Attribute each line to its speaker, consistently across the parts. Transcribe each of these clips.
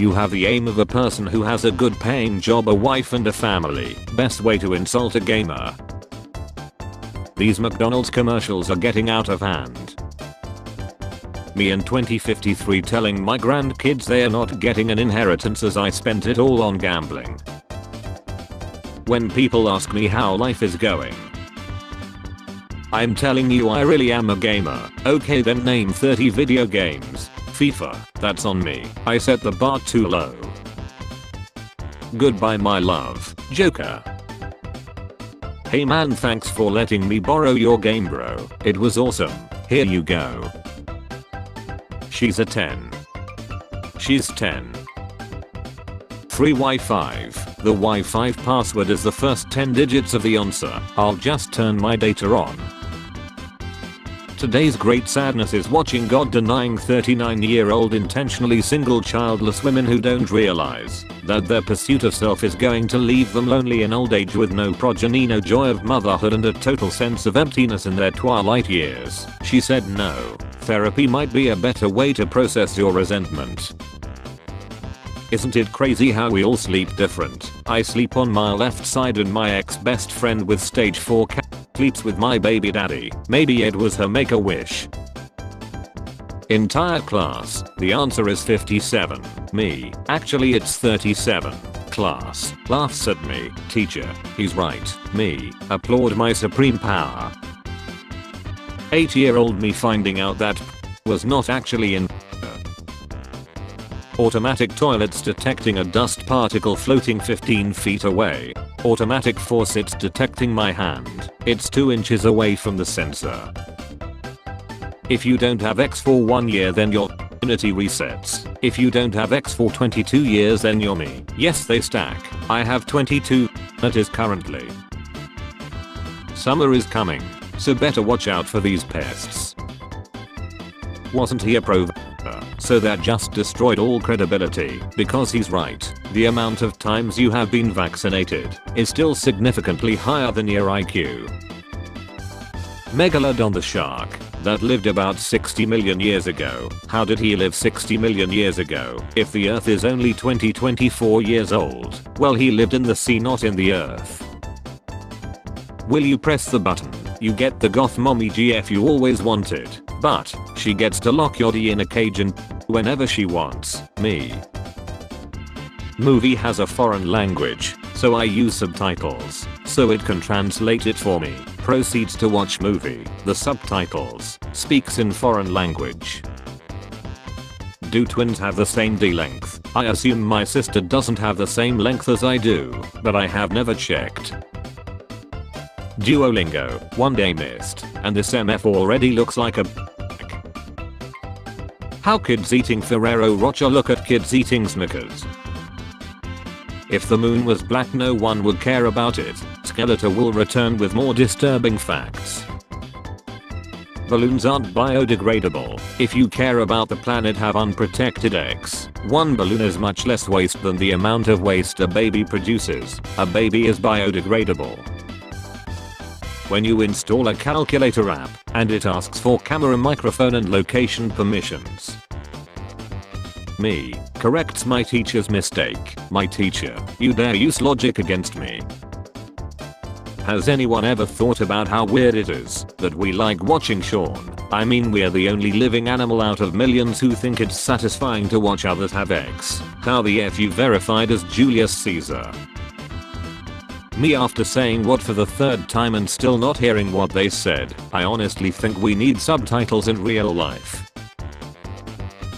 Speaker 1: You have the aim of a person who has a good paying job, a wife and a family. Best way to insult a gamer. These McDonald's commercials are getting out of hand. Me in 2053 telling my grandkids they are not getting an inheritance as I spent it all on gambling. When people ask me how life is going, I'm telling you I really am a gamer. Okay, then name 30 video games. FIFA, that's on me. I set the bar too low. Goodbye my love, Joker. Hey man, thanks for letting me borrow your game bro. It was awesome. Here you go. She's a 10. She's 10. Free Wi-Fi. The Wi-Fi password is the first 10 digits of the answer. I'll just turn my data on. Today's great sadness is watching God-denying 39-year-old intentionally single childless women who don't realize that their pursuit of self is going to leave them lonely in old age with no progeny, no joy of motherhood and a total sense of emptiness in their twilight years. She said no. Therapy might be a better way to process your resentment. Isn't it crazy how we all sleep different? I sleep on my left side and my ex-best friend with stage 4 sleeps with my baby daddy. Maybe it was her make-a-wish. Entire class. The answer is 57. Me. Actually it's 37. Class. Laughs at me. Teacher. He's right. Me. Applaud my supreme power. 8-year-old me finding out that was not actually in. Automatic toilets detecting a dust particle floating 15 feet away. Automatic faucets detecting my hand. It's 2 inches away from the sensor. If you don't have X for 1 year then your immunity resets. If you don't have X for 22 years then you're me. Yes, they stack. I have 22. That is currently. Summer is coming, so better watch out for these pests. Wasn't he a pro? So that just destroyed all credibility, because he's right. The amount of times you have been vaccinated is still significantly higher than your IQ. Megalodon the shark that lived about 60 million years ago. How did he live 60 million years ago if the earth is only 24 years old? Well, he lived in the sea, not in the earth. Will you press the button? You get the goth mommy GF you always wanted, but she gets to lock your D in a cage and whenever she wants. Me. Movie has a foreign language, so I use subtitles, so it can translate it for me. Proceeds to watch movie. The subtitles speaks in foreign language. Do twins have the same D length? I assume my sister doesn't have the same length as I do, but I have never checked. Duolingo, 1 day missed, and this MF already looks like a How kids eating Ferrero Rocher look at kids eating Snickers. If the moon was black no one would care about it. Skeletor will return with more disturbing facts. Balloons aren't biodegradable. If you care about the planet, have unprotected eggs. One balloon is much less waste than the amount of waste a baby produces. A baby is biodegradable. When you install a calculator app and it asks for camera, microphone and location permissions. Me. Corrects my teacher's mistake. My teacher, you dare use logic against me. Has anyone ever thought about how weird it is that we like watching Shaun? I mean, we're the only living animal out of millions who think it's satisfying to watch others have X. How the F you verified as Julius Caesar? Me after saying what for the 3rd time and still not hearing what they said. I honestly think we need subtitles in real life.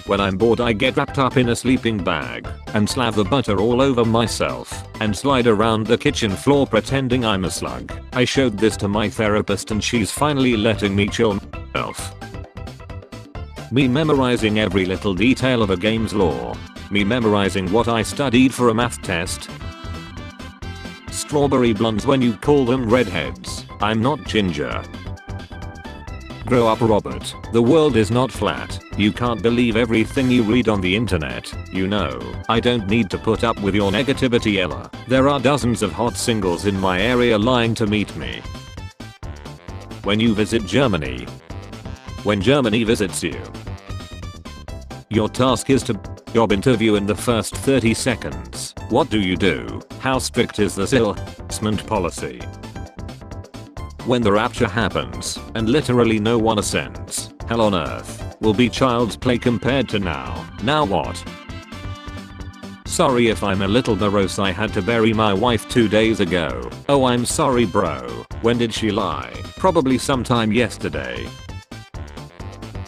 Speaker 1: When I'm bored I get wrapped up in a sleeping bag and slather butter all over myself and slide around the kitchen floor pretending I'm a slug. I showed this to my therapist and she's finally letting me chill myself. Me memorizing every little detail of a game's lore. Me memorizing what I studied for a math test. Strawberry blondes when you call them redheads. I'm not ginger. Grow up, Robert. The world is not flat. You can't believe everything you read on the internet. You know, I don't need to put up with your negativity, Ella. There are dozens of hot singles in my area lying to meet me. When you visit Germany. When Germany visits you. Your task is to Job interview in the first 30 seconds. What do you do? How strict is the harassment policy? When the rapture happens, and literally no one ascends, hell on earth will be child's play compared to now. Now what? Sorry if I'm a little morose, I had to bury my wife 2 days ago. Oh, I'm sorry bro. When did she lie? Probably sometime yesterday.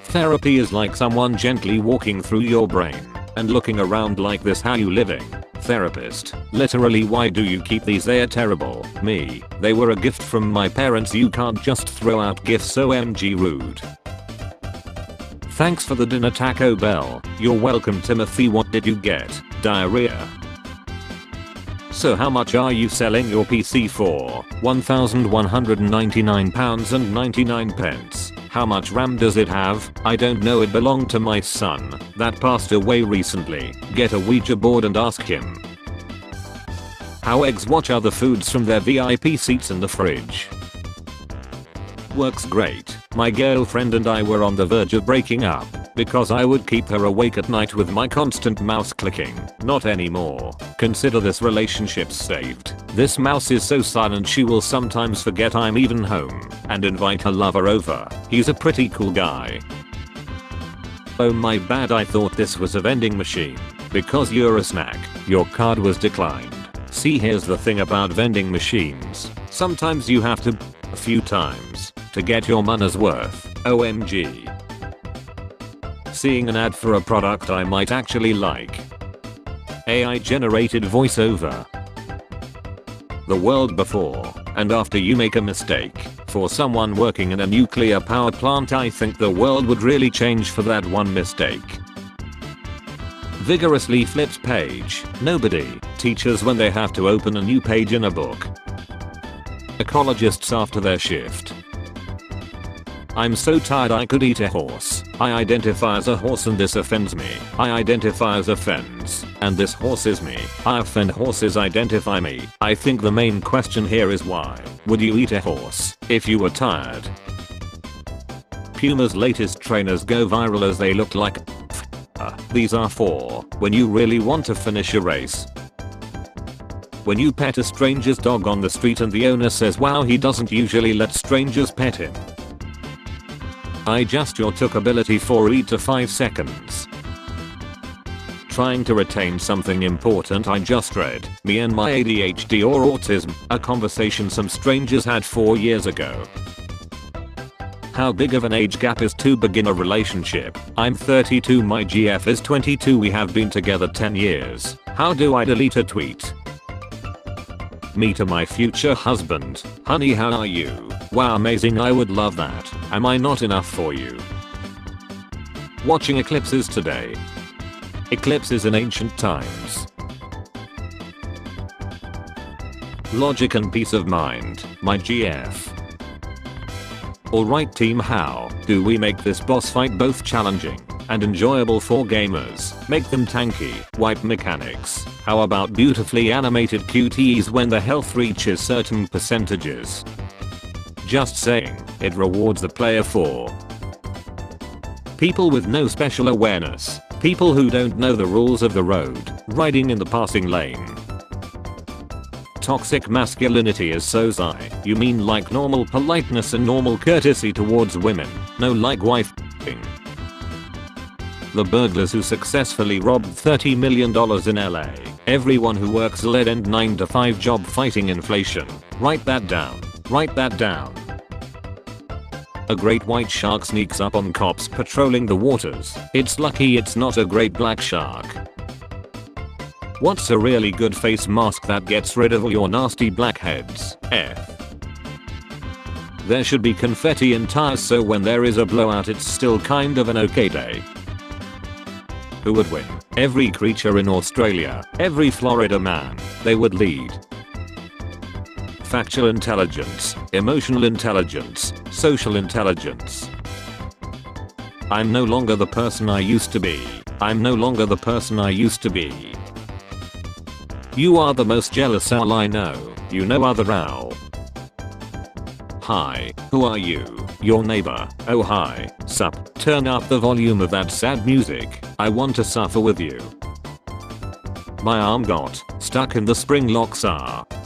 Speaker 1: Therapy is like someone gently walking through your brain and looking around like this, how you living? Therapist, literally why do you keep these? They're terrible. Me, they were a gift from my parents. You can't just throw out gifts, OMG rude. Thanks for the dinner, Taco Bell. You're welcome, Timothy. What did you get? Diarrhea. So how much are you selling your PC for? £1,199.99. How much RAM does it have? I don't know, it belonged to my son that passed away recently. Get a Ouija board and ask him. How eggs watch other foods from their VIP seats in the fridge. Works great. My girlfriend and I were on the verge of breaking up because I would keep her awake at night with my constant mouse clicking. Not anymore. Consider this relationship saved. This mouse is so silent she will sometimes forget I'm even home and invite her lover over. He's a pretty cool guy. Oh my bad, I thought this was a vending machine. Because you're a snack, your card was declined. See, here's the thing about vending machines. Sometimes you have to a few times to get your money's worth. OMG. Seeing an ad for a product I might actually like. AI generated voiceover. The world before and after you make a mistake. For someone working in a nuclear power plant, I think the world would really change for that one mistake. Vigorously flipped page. Nobody. Teachers when they have to open a new page in a book. Ecologists after their shift. I'm so tired I could eat a horse. I identify as a horse and this offends me. I identify as a fence, and this horse is me. I offend horses identify me. I think the main question here is why would you eat a horse if you were tired? Puma's latest trainers go viral as they look like these are for when you really want to finish a race. When you pet a stranger's dog on the street and the owner says wow, he doesn't usually let strangers pet him. I just your took ability for 3 to 5 seconds. Trying to retain something important I just read. Me and my ADHD or autism, a conversation some strangers had 4 years ago. How big of an age gap is too big in a relationship? I'm 32, my GF is 22, we have been together 10 years. How do I delete a tweet? Me to my future husband. Honey, how are you? Wow, amazing, I would love that. Am I not enough for you? Watching eclipses today. Eclipses in ancient times. Logic and peace of mind, my GF. Alright team, how do we make this boss fight both challenging and enjoyable for gamers? Make them tanky, wipe mechanics. How about beautifully animated QTEs when the health reaches certain percentages? Just saying, it rewards the player for people with no special awareness, people who don't know the rules of the road, riding in the passing lane. Toxic masculinity is so zai. You mean like normal politeness and normal courtesy towards women, no like wife-ing. The burglars who successfully robbed $30 million in LA. Everyone who works a lead-end 9-to-5 job fighting inflation. Write that down. Write that down. A great white shark sneaks up on cops patrolling the waters. It's lucky it's not a great black shark. What's a really good face mask that gets rid of all your nasty blackheads? F. There should be confetti in tires so when there is a blowout it's still kind of an okay day. Who would win? Every creature in Australia, every Florida man, they would lead. Factual intelligence, emotional intelligence, social intelligence. I'm no longer the person I used to be. I'm no longer the person I used to be. You are the most jealous owl I know. You know other owl. Hi, who are you? Your neighbor. Oh hi, sup. Turn up the volume of that sad music. I want to suffer with you. My arm got stuck in the spring locks.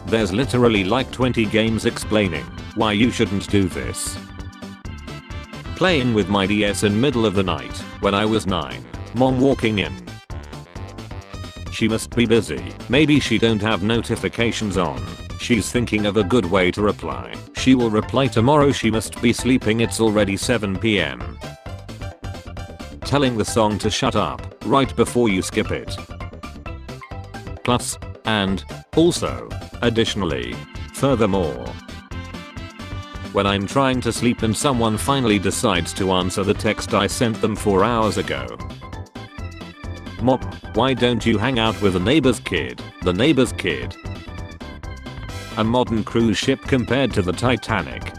Speaker 1: There's literally like 20 games explaining why you shouldn't do this. Playing with my DS in middle of the night when I was 9. Mom walking in. She must be busy. Maybe she don't have notifications on. She's thinking of a good way to reply. She will reply tomorrow. She must be sleeping. It's already 7 PM. Telling the song to shut up right before you skip it. Plus, and, also, additionally, furthermore. When I'm trying to sleep and someone finally decides to answer the text I sent them 4 hours ago. Mom, why don't you hang out with the neighbor's kid? The neighbor's kid. A modern cruise ship compared to the Titanic.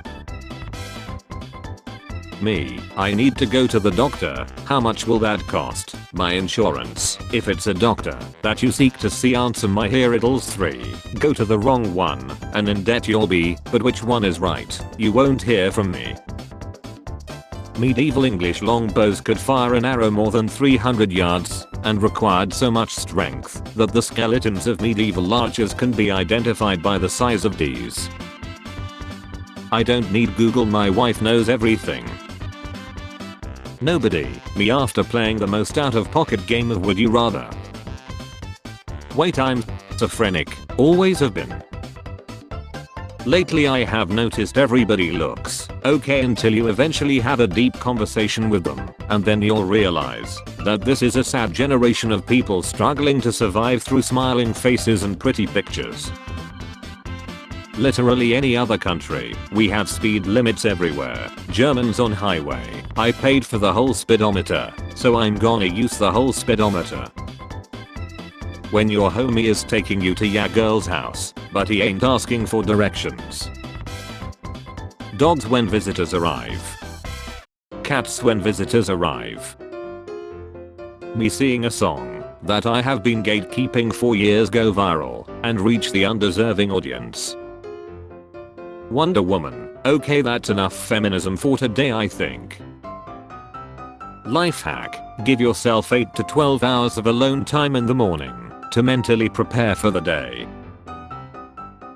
Speaker 1: Me, I need to go to the doctor. How much will that cost? My insurance. If it's a doctor that you seek to see, answer my here riddles 3. Go to the wrong one, and in debt you'll be, but which one is right? You won't hear from me. Medieval English longbows could fire an arrow more than 300 yards, and required so much strength that the skeletons of medieval archers can be identified by the size of D's. I don't need Google, my wife knows everything. Nobody, me after playing the most out-of-pocket game of Would You Rather. Wait, I'm schizophrenic, always have been. Lately I have noticed everybody looks okay until you eventually have a deep conversation with them, and then you'll realize that this is a sad generation of people struggling to survive through smiling faces and pretty pictures. Literally any other country, we have speed limits everywhere. Germans on highway. I paid for the whole speedometer, so I'm gonna use the whole speedometer. When your homie is taking you to ya girl's house, but he ain't asking for directions. Dogs when visitors arrive. Cats when visitors arrive. Me seeing a song that I have been gatekeeping for years go viral and reach the undeserving audience. Wonder Woman. Okay, that's enough feminism for today, I think. Life hack. Give yourself 8 to 12 hours of alone time in the morning to mentally prepare for the day.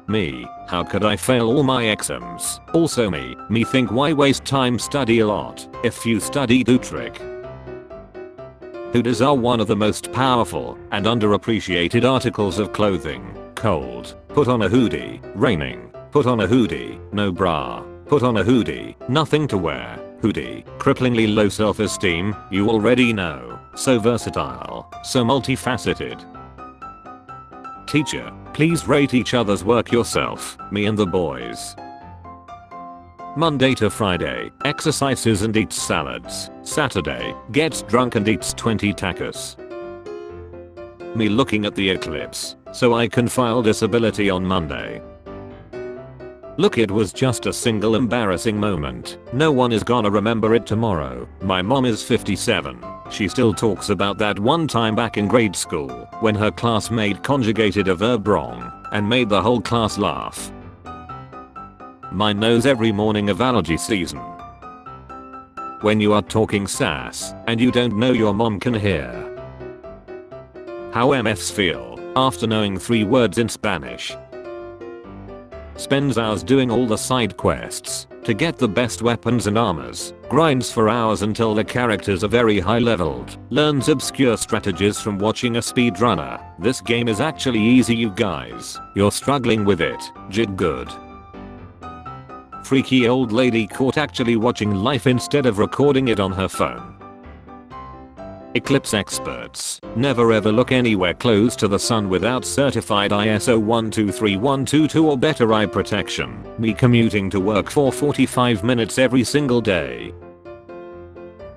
Speaker 1: Me. How could I fail all my exams? Also me think why waste time, study a lot if you study do trick. Hoodies are one of the most powerful and underappreciated articles of clothing. Cold. Put on a hoodie. Raining. Put on a hoodie. No bra. Put on a hoodie. Nothing to wear. Hoodie. Cripplingly low self-esteem. You already know. So versatile. So multifaceted. Teacher, please rate each other's work yourself. Me and the boys. Monday to Friday, exercises and eats salads. Saturday, gets drunk and eats 20 tacos. Me looking at the eclipse, so I can file disability on Monday. Look, it was just a single embarrassing moment. No one is gonna remember it tomorrow. My mom is 57. She still talks about that one time back in grade school when her classmate conjugated a verb wrong and made the whole class laugh. Mine knows every morning of allergy season. When you are talking sass and you don't know your mom can hear. How MFs feel after knowing 3 words in Spanish. Spends hours doing all the side quests to get the best weapons and armors, grinds for hours until the characters are very high leveled, learns obscure strategies from watching a speedrunner. This game is actually easy, you guys. You're struggling with it. Jit good. Freaky old lady caught actually watching life instead of recording it on her phone. Eclipse experts never ever look anywhere close to the sun without certified ISO 123122 or better eye protection. Me commuting to work for 45 minutes every single day.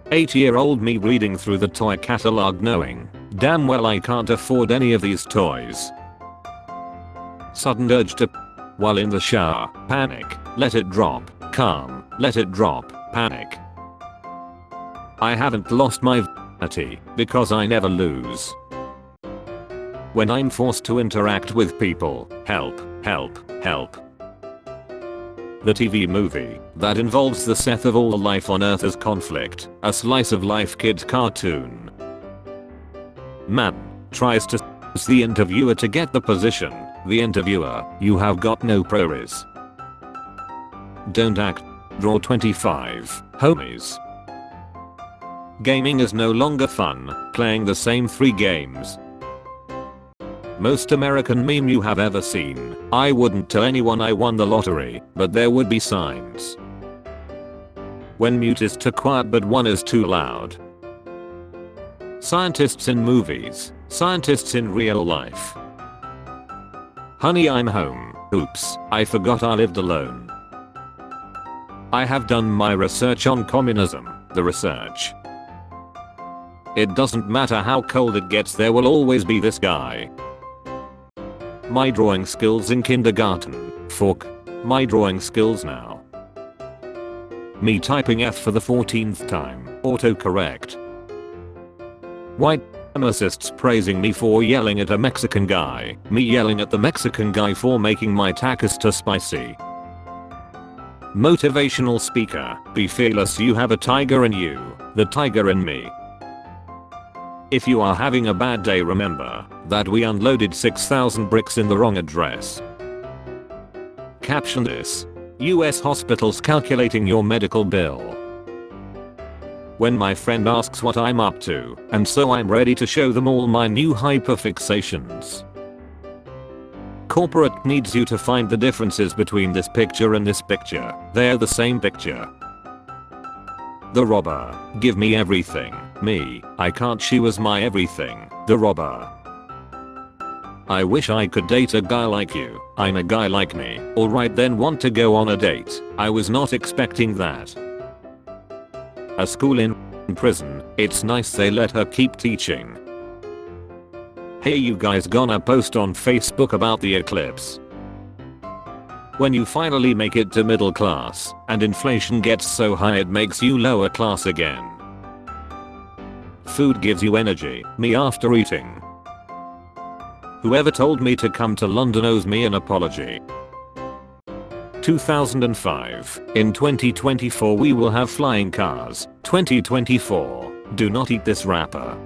Speaker 1: 8-year-old me reading through the toy catalog knowing damn well I can't afford any of these toys. Sudden urge to while in the shower, panic, let it drop, calm, let it drop, panic. I haven't lost my virginity because I never lose. When I'm forced to interact with people, help, help, help. The TV movie that involves the Seth of all life on earth as conflict, a slice of life kids cartoon. Man tries to s the interviewer to get the position. The interviewer, you have got no prowess. Don't act. Draw 25, homies. Gaming is no longer fun, playing the same 3 games. Most American meme you have ever seen. I wouldn't tell anyone I won the lottery, but there would be signs. When mute is too quiet but one is too loud. Scientists in movies, scientists in real life. Honey, I'm home. Oops, I forgot I lived alone. I have done my research on communism, the research. It doesn't matter how cold it gets, there will always be this guy. My drawing skills in kindergarten. Fuck. My drawing skills now. Me typing F for the 14th time. Autocorrect. White supremacists praising me for yelling at a Mexican guy. Me yelling at the Mexican guy for making my tacos too spicy. Motivational speaker. Be fearless, you have a tiger in you. The tiger in me. If you are having a bad day, remember that we unloaded 6,000 bricks in the wrong address. Caption this. US hospitals calculating your medical bill. When my friend asks what I'm up to, and so I'm ready to show them all my new hyperfixations. Corporate needs you to find the differences between this picture and this picture. They're the same picture. The robber. Give me everything. Me. I can't, she was my everything. The robber. I wish I could date a guy like you. I'm a guy like me. Alright then, want to go on a date. I was not expecting that. A school in prison. It's nice they let her keep teaching. Hey, you guys gonna post on Facebook about the eclipse? When you finally make it to middle class, and inflation gets so high it makes you lower class again. Food gives you energy. Me after eating. Whoever told me to come to London owes me an apology. 2005. In 2024 we will have flying cars. 2024. Do not eat this wrapper.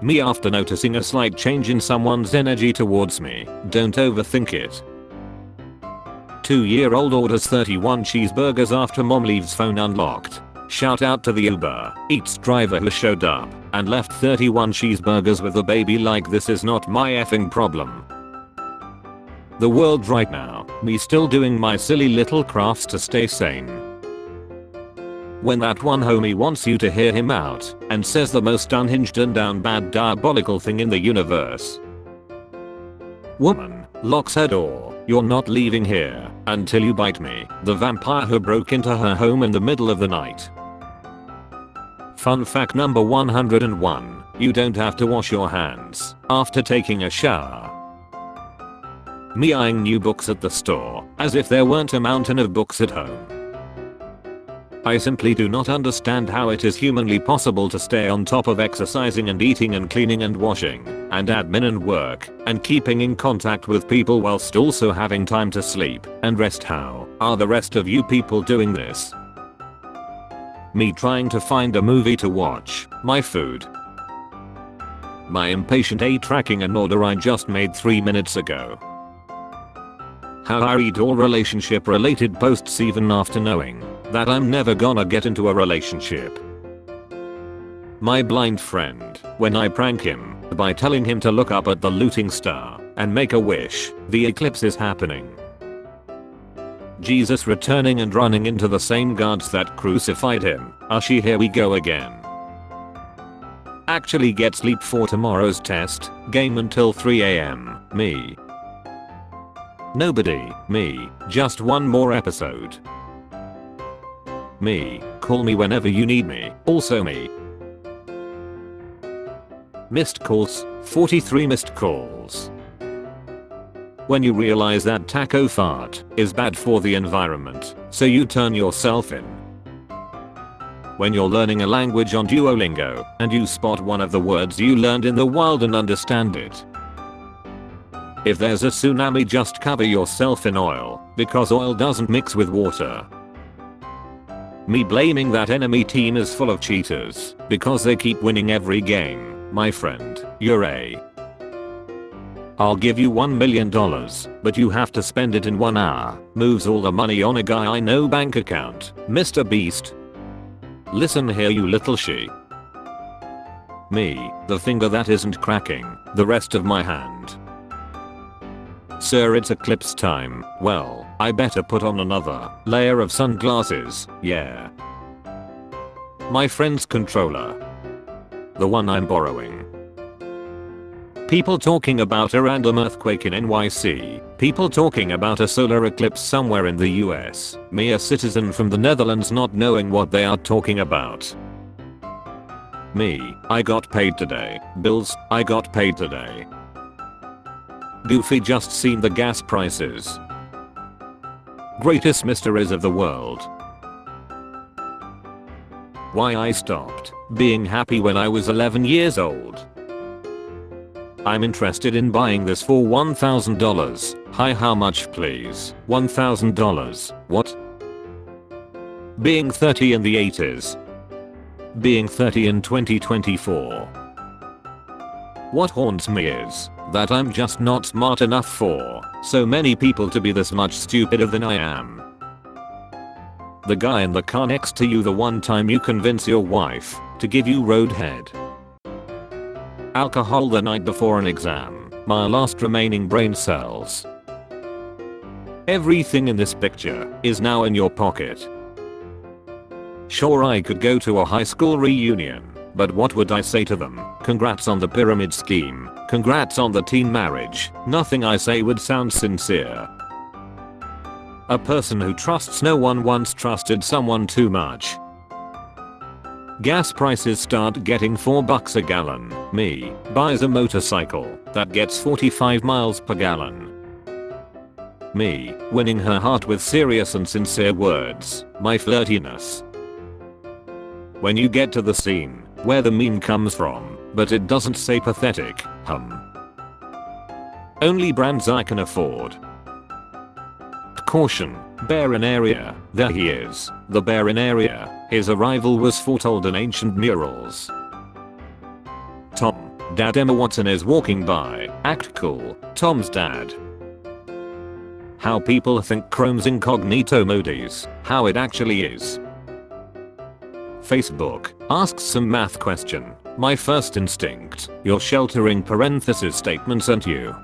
Speaker 1: Me after noticing a slight change in someone's energy towards me. Don't overthink it. 2-year-old orders 31 cheeseburgers after mom leaves phone unlocked. Shout out to the Uber Eats driver who showed up and left 31 cheeseburgers with the baby like this is not my effing problem. The world right now, me still doing my silly little crafts to stay sane. When that one homie wants you to hear him out and says the most unhinged and down bad diabolical thing in the universe. Woman locks her door. You're not leaving here until you bite me. The vampire who broke into her home in the middle of the night. Fun fact number 101. You don't have to wash your hands after taking a shower. Me eyeing new books at the store as if there weren't a mountain of books at home. I simply do not understand how it is humanly possible to stay on top of exercising and eating and cleaning and washing and admin and work and keeping in contact with people whilst also having time to sleep and rest. How are the rest of you people doing this? Me trying to find a movie to watch, my food. My impatient tracking an order I just made 3 minutes ago. How I read all relationship related posts even after knowing that I'm never gonna get into a relationship. My blind friend, when I prank him by telling him to look up at the looting star and make a wish, the eclipse is happening. Jesus returning and running into the same guards that crucified him. She here we go again. Actually get sleep for tomorrow's test, game until 3 AM, me. Nobody, me, just one more episode. Me, call me whenever you need me, also me. Missed calls, 43 missed calls. When you realize that taco fart is bad for the environment, so you turn yourself in. When you're learning a language on Duolingo and you spot one of the words you learned in the wild and understand it. If there's a tsunami, just cover yourself in oil, because oil doesn't mix with water. Me blaming that enemy team is full of cheaters because they keep winning every game. My friend, you're a. I'll give you $1 million, but you have to spend it in 1 hour. Moves all the money on a guy I know bank account. Mr. Beast. Listen here, you little she. Me, the finger that isn't cracking, the rest of my hand. Sir, it's eclipse time. Well, I better put on another layer of sunglasses, yeah. My friend's controller. The one I'm borrowing. People talking about a random earthquake in NYC. People talking about a solar eclipse somewhere in the US. Me, a citizen from the Netherlands, not knowing what they are talking about. Me, I got paid today. Bills, I got paid today. Goofy, just seen the gas prices. Greatest mysteries of the world. Why I stopped being happy when I was 11 years old. I'm interested in buying this for $1,000. Hi, how much please? $1,000. What? Being 30 in the 80s. Being 30 in 2024. What haunts me is that I'm just not smart enough for so many people to be this much stupider than I am. The guy in the car next to you, the one time you convince your wife to give you roadhead. Alcohol the night before an exam. My last remaining brain cells. Everything in this picture is now in your pocket. Sure, I could go to a high school reunion, but what would I say to them? Congrats on the pyramid scheme. Congrats on the teen marriage. Nothing I say would sound sincere. A person who trusts no one once trusted someone too much. Gas prices start getting $4 a gallon. Me buys a motorcycle that gets 45 miles per gallon. Me winning her heart with serious and sincere words. My flirtiness. When you get to the scene where the meme comes from, but it doesn't say pathetic, only brands I can afford. Caution, bear in area. There he is, the bear in area. His arrival was foretold in ancient murals. Tom, Dad, Emma Watson is walking by. Act cool, Tom's dad. How people think Chrome's incognito modis, how it actually is. Facebook asks some math question. My first instinct, you're sheltering parenthesis statements, aren't you?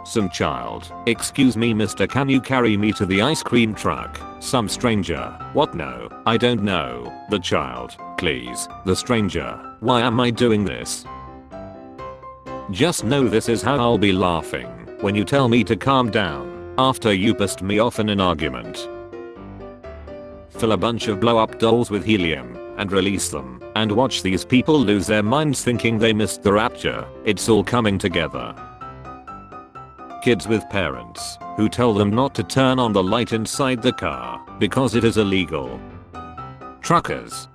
Speaker 1: Some child, excuse me mister, can you carry me to the ice cream truck? Some stranger, what? No, I don't know. The child, please. The stranger, why am I doing this? Just know this is how I'll be laughing when you tell me to calm down after you pissed me off in an argument. Fill a bunch of blow up dolls with helium and release them and watch these people lose their minds thinking they missed the rapture. It's all coming together. Kids with parents who tell them not to turn on the light inside the car because it is illegal. Truckers.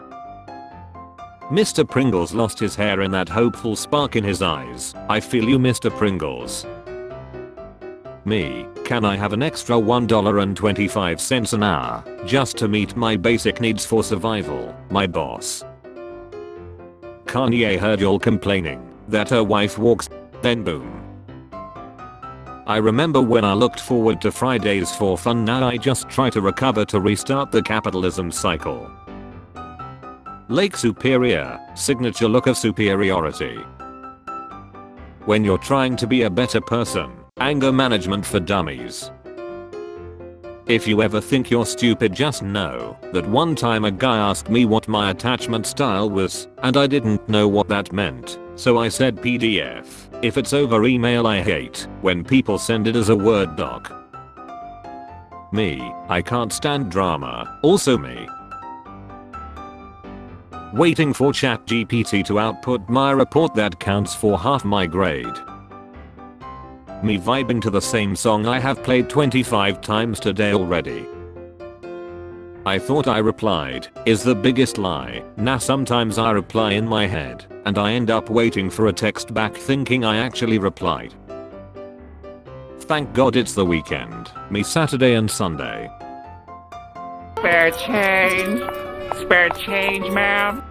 Speaker 1: Mr. Pringles lost his hair in that hopeful spark in his eyes. I feel you, Mr. Pringles. Me, can I have an extra $1.25 an hour just to meet my basic needs for survival? My boss. Kanye heard y'all complaining that her wife walks, then boom. I remember when I looked forward to Fridays for fun, now I just try to recover to restart the capitalism cycle. Lake Superior, signature look of superiority. When you're trying to be a better person, anger management for dummies. If you ever think you're stupid, just know that one time a guy asked me what my attachment style was, and I didn't know what that meant, so I said PDF. If it's over email, I hate when people send it as a Word doc. Me, I can't stand drama. Also me. Waiting for ChatGPT to output my report that counts for half my grade. Me vibing to the same song I have played 25 times today already. I thought I replied is the biggest lie. Nah, sometimes I reply in my head and I end up waiting for a text back thinking I actually replied. Thank God it's the weekend. Me Saturday and Sunday.
Speaker 2: Spare change. Spare change, ma'am.